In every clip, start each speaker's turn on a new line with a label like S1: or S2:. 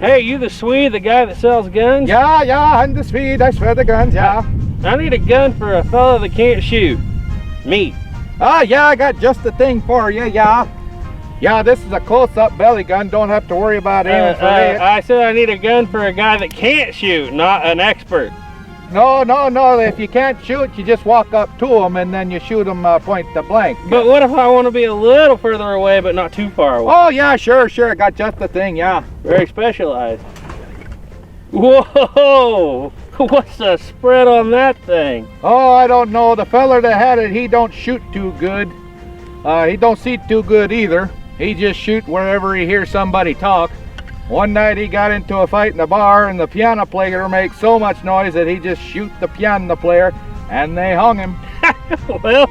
S1: Hey, you the Swede, the guy that sells guns?
S2: Yeah, I'm the Swede. I swear the guns, yeah.
S1: I need a gun for a fella that can't shoot. Me.
S2: Ah, yeah, I got just the thing for you, yeah. Yeah, this is a close-up belly gun. Don't have to worry about aiming for it.
S1: I said I need a gun for a guy that can't shoot, not an expert.
S2: No. If you can't shoot, you just walk up to them and then you shoot them point to blank.
S1: But what if I want to be a little further away, but not too far away?
S2: Oh, yeah, sure. I got just the thing, yeah.
S1: Very specialized. Whoa! What's the spread on that thing?
S2: Oh, I don't know. The feller that had it, he don't shoot too good. He don't see too good either. He just shoot wherever he hears somebody talk. One night he got into a fight in a bar and the piano player makes so much noise that he just shoot the piano player and they hung him.
S1: Well,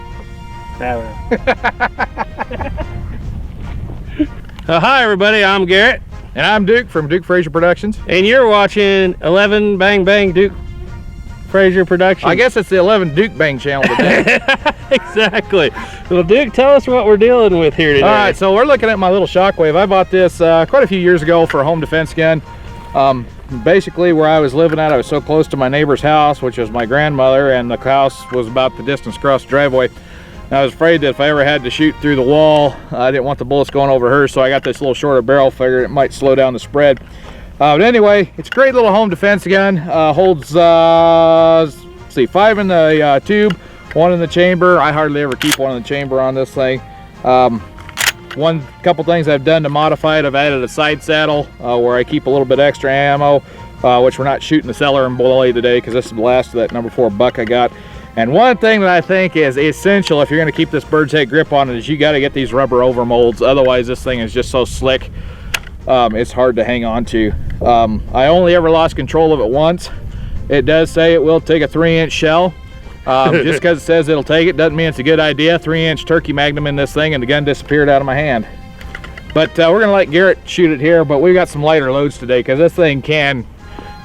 S1: hi everybody, I'm Garrett.
S2: And I'm Duke from Duke Frazier Productions.
S1: And you're watching 11 Bang Bang Duke Frazier Productions.
S2: I guess it's the 11 Duke Bang channel today.
S1: Exactly. Well, Duke, tell us what we're dealing with here today.
S2: All right, so we're looking at my little Shockwave. I bought this quite a few years ago for a home defense gun. Basically, where I was living at, I was so close to my neighbor's house, which was my grandmother, and the house was about the distance across the driveway. And I was afraid that if I ever had to shoot through the wall, I didn't want the bullets going over her, so I got this little shorter barrel, figured it might slow down the spread. But anyway, it's a great little home defense gun. Holds, let's see, 5 in the tube, 1 in the chamber. I hardly ever keep 1 in the chamber on this thing. Couple things I've done to modify it, I've added a side saddle where I keep a little bit extra ammo, which we're not shooting the cellar and bully today because this is the last of that number 4 buck I got. And one thing that I think is essential if you're going to keep this bird's head grip on it is you got to get these rubber overmolds. Otherwise, this thing is just so slick. It's hard to hang on to. I only ever lost control of it once. It does say it will take a 3-inch shell. Just because it says it'll take it doesn't mean it's a good idea. 3-inch turkey magnum in this thing and the gun disappeared out of my hand. But we're going to let Garrett shoot it here, but we've got some lighter loads today because this thing can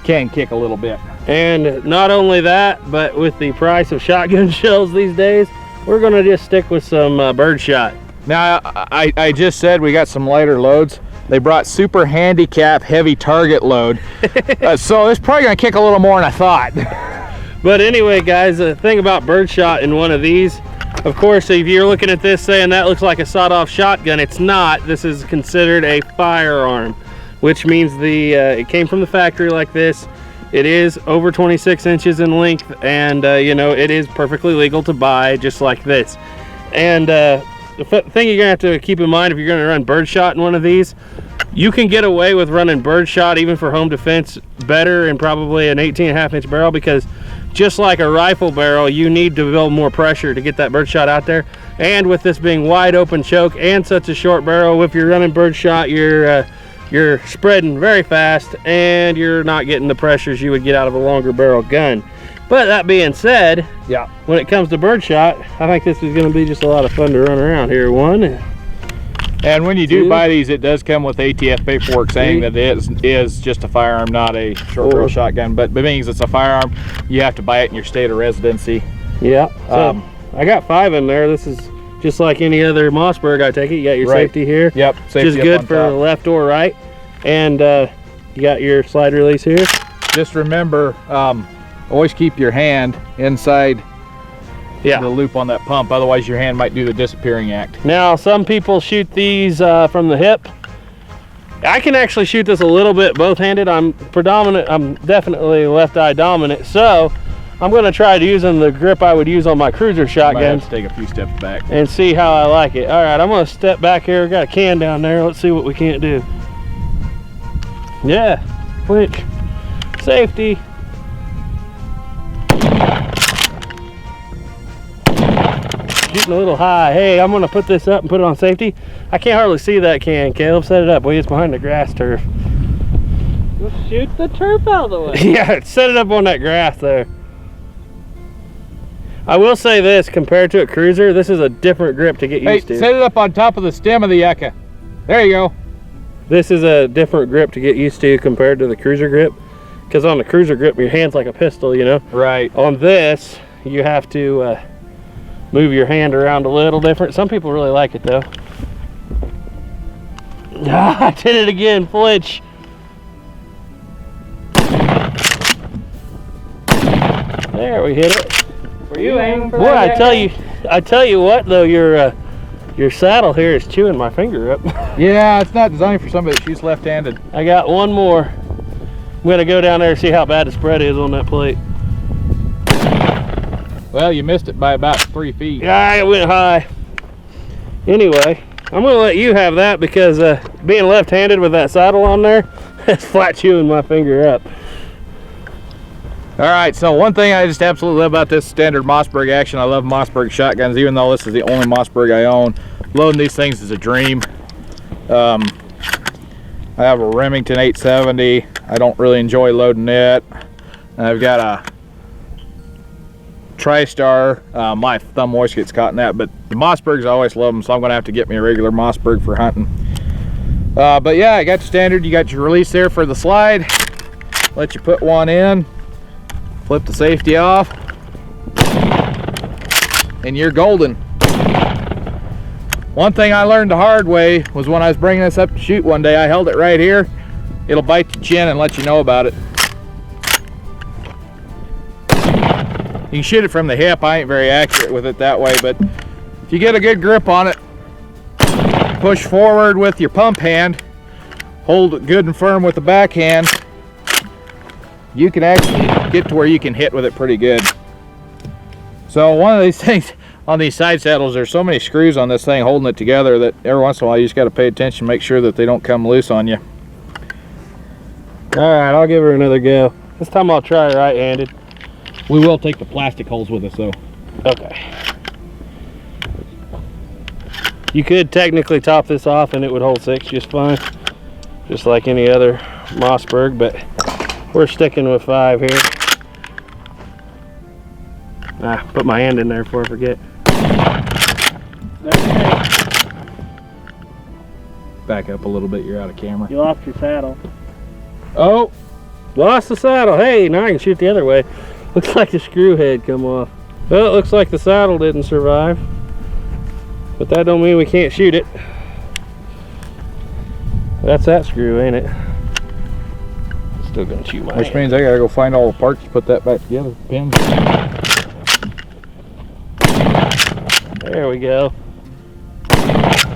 S2: kick a little bit.
S1: And not only that, but with the price of shotgun shells these days, we're going to just stick with some birdshot.
S2: Now, I just said we got some lighter loads. They brought super handicap heavy target load. So it's probably going to kick a little more than I thought.
S1: But anyway, guys, the thing about birdshot in one of these, of course, if you're looking at this saying that looks like a sawed-off shotgun, it's not. This is considered a firearm, which means it came from the factory like this. It is over 26 inches in length, and you know, it is perfectly legal to buy just like this. And the thing you're gonna have to keep in mind if you're gonna run birdshot in one of these, you can get away with running birdshot even for home defense better and probably an 18.5-inch barrel, because just like a rifle barrel, you need to build more pressure to get that birdshot out there. And with this being wide open choke and such a short barrel, if you're running birdshot, you're spreading very fast and you're not getting the pressures you would get out of a longer barrel gun. But that being said,
S2: yeah,
S1: when it comes to birdshot, I think this is going to be just a lot of fun to run around here. 1,
S2: and when you do buy these, it does come with ATF paperwork saying that it is just a firearm, not a short barrel shotgun. But it means it's a firearm, you have to buy it in your state of residency.
S1: Yeah. So I got 5 in there. This is just like any other Mossberg, I take it. You got your safety here.
S2: Yep.
S1: Which is good for left or right. And you got your slide release here.
S2: Just remember, always keep your hand inside the loop on that pump. Otherwise, your hand might do the disappearing act.
S1: Now, some people shoot these from the hip. I can actually shoot this a little bit both-handed. I'm definitely left eye dominant. So I'm going to try using the grip I would use on my cruiser shotgun.
S2: Might have to take a few steps back
S1: and see how I like it. All right, I'm going to step back here. Got a can down there. Let's see what we can't do. Yeah, clinch, safety. Shooting a little high. Hey, I'm going to put this up and put it on safety. I can't hardly see that can. Caleb, set it up. Well, it's behind the grass turf.
S3: Just shoot the turf out of the way.
S1: Yeah, set it up on that grass there. I will say this, compared to a cruiser, this is a different grip to get used to.
S2: Set it up on top of the stem of the Yucca. There you go.
S1: This is a different grip to get used to compared to the cruiser grip. Because on the cruiser grip, your hand's like a pistol, you know?
S2: Right.
S1: On this, you have to move your hand around a little different. Some people really like it, though. I did it again, flinch. There, we hit it.
S3: Were you aiming for
S1: Boy,
S3: that?
S1: I tell you what though, your saddle here is chewing my finger up.
S2: Yeah, it's not designed for somebody that shoots left-handed.
S1: I got one more. I'm gonna go down there and see how bad the spread is on that plate.
S2: Well, you missed it by about 3 feet.
S1: Yeah, it went high. Anyway, I'm gonna let you have that because being left-handed with that saddle on there, it's flat chewing my finger up.
S2: All right, so one thing I just absolutely love about this standard Mossberg action, I love Mossberg shotguns, even though this is the only Mossberg I own. Loading these things is a dream. I have a Remington 870. I don't really enjoy loading it. I've got a TriStar. My thumb always gets caught in that, but the Mossbergs, I always love them, so I'm gonna have to get me a regular Mossberg for hunting. But yeah, I got your standard. You got your release there for the slide. Let you put one in. Flip the safety off, and you're golden. One thing I learned the hard way was when I was bringing this up to shoot one day, I held it right here. It'll bite your chin and let you know about it. You can shoot it from the hip. I ain't very accurate with it that way, but if you get a good grip on it, push forward with your pump hand, hold it good and firm with the backhand, you can actually get to where you can hit with it pretty good. So one of these things on these side saddles, there's so many screws on this thing holding it together that every once in a while you just got to pay attention, make sure that they don't come loose on you.
S1: All right, I'll give her another go. This time I'll try right-handed.
S2: We will take the plastic holes with us though.
S1: Okay. You could technically top this off and it would hold 6 just fine, just like any other Mossberg, but we're sticking with 5 here. Put my hand in there before I forget.
S2: Back up a little bit, you're out of camera.
S3: You lost your saddle.
S1: Oh, lost the saddle. Hey, now I can shoot the other way. Looks like the screw head come off. Well, it looks like the saddle didn't survive, but that don't mean we can't shoot it. That's that screw, ain't it? Still gonna chew my
S2: Which
S1: hand.
S2: means I gotta go find all the parts to put that back together. Pins.
S1: There we go.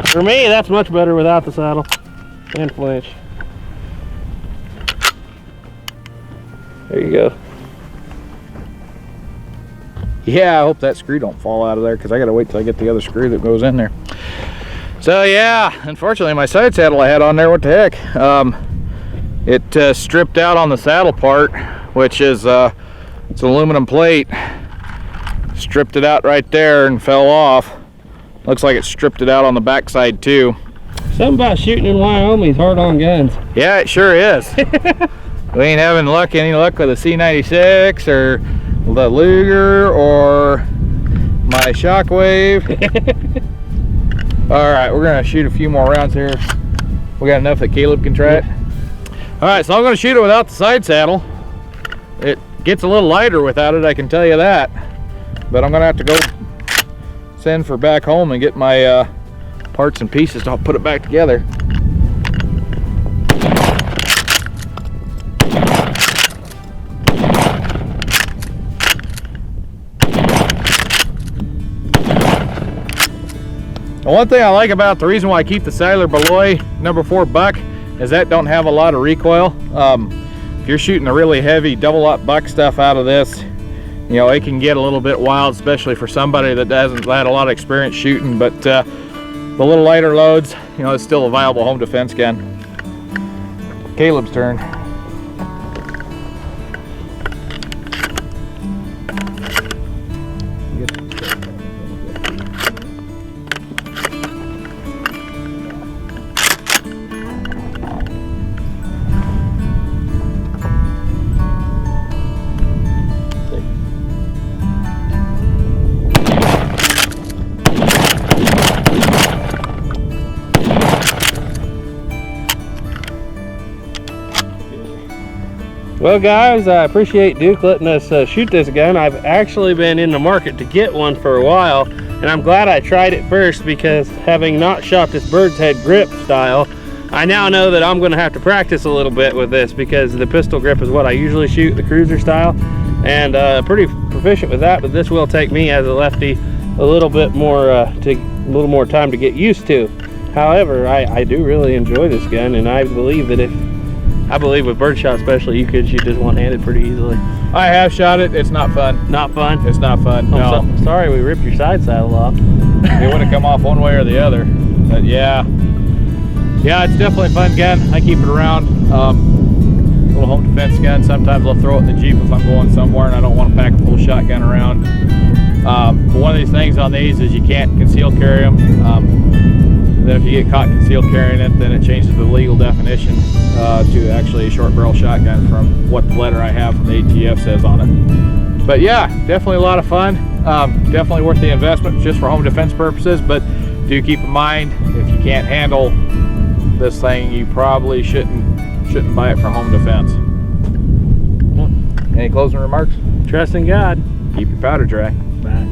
S1: For me, that's much better without the saddle and flinch. There you go.
S2: Yeah, I hope that screw don't fall out of there because I gotta wait till I get the other screw that goes in there. So yeah, unfortunately my side saddle I had on there, what the heck? It stripped out on the saddle part, which is it's an aluminum plate. Stripped it out right there and fell off. Looks like it stripped it out on the backside too.
S1: Something about shooting in Wyoming's hard on guns.
S2: Yeah, it sure is. We ain't having any luck with the C96 or the Luger or my Shockwave. All right, we're gonna shoot a few more rounds here. We got enough that Caleb can try it. All right, so I'm gonna shoot it without the side saddle. It gets a little lighter without it, I can tell you that. But I'm gonna have to go send for back home and get my parts and pieces to put it back together. The one thing I like about the reason why I keep the Siler Beloy number 4 buck is that don't have a lot of recoil. If you're shooting a really heavy double-up buck stuff out of this, you know, it can get a little bit wild, especially for somebody that hasn't had a lot of experience shooting, but the little lighter loads, you know, it's still a viable home defense gun. Caleb's turn.
S1: Well guys, I appreciate Duke letting us shoot this gun. I've actually been in the market to get one for a while, and I'm glad I tried it first because having not shot this bird's head grip style, I now know that I'm going to have to practice a little bit with this because the pistol grip is what I usually shoot, the cruiser style. and pretty proficient with that, but this will take me as a lefty a little bit more time to get used to. However, I do really enjoy this gun, and I believe that with birdshot especially, you could shoot this one-handed pretty easily.
S2: I have shot it. It's not fun.
S1: Not fun?
S2: It's not fun.
S1: No. So, sorry we ripped your side saddle off.
S2: It would have come off one way or the other. But yeah, it's definitely a fun gun. I keep it around. Little home defense gun. Sometimes I'll throw it in the Jeep if I'm going somewhere and I don't want to pack a full shotgun around. But one of these things on these is you can't conceal carry them. Then if you get caught concealed carrying it, then it changes the legal definition to actually a short barrel shotgun from what the letter I have from the ATF says on it. But yeah, definitely a lot of fun. Definitely worth the investment just for home defense purposes, but do keep in mind, if you can't handle this thing, you probably shouldn't buy it for home defense. Any closing remarks?
S1: Trust in God.
S2: Keep your powder dry.
S1: Bye.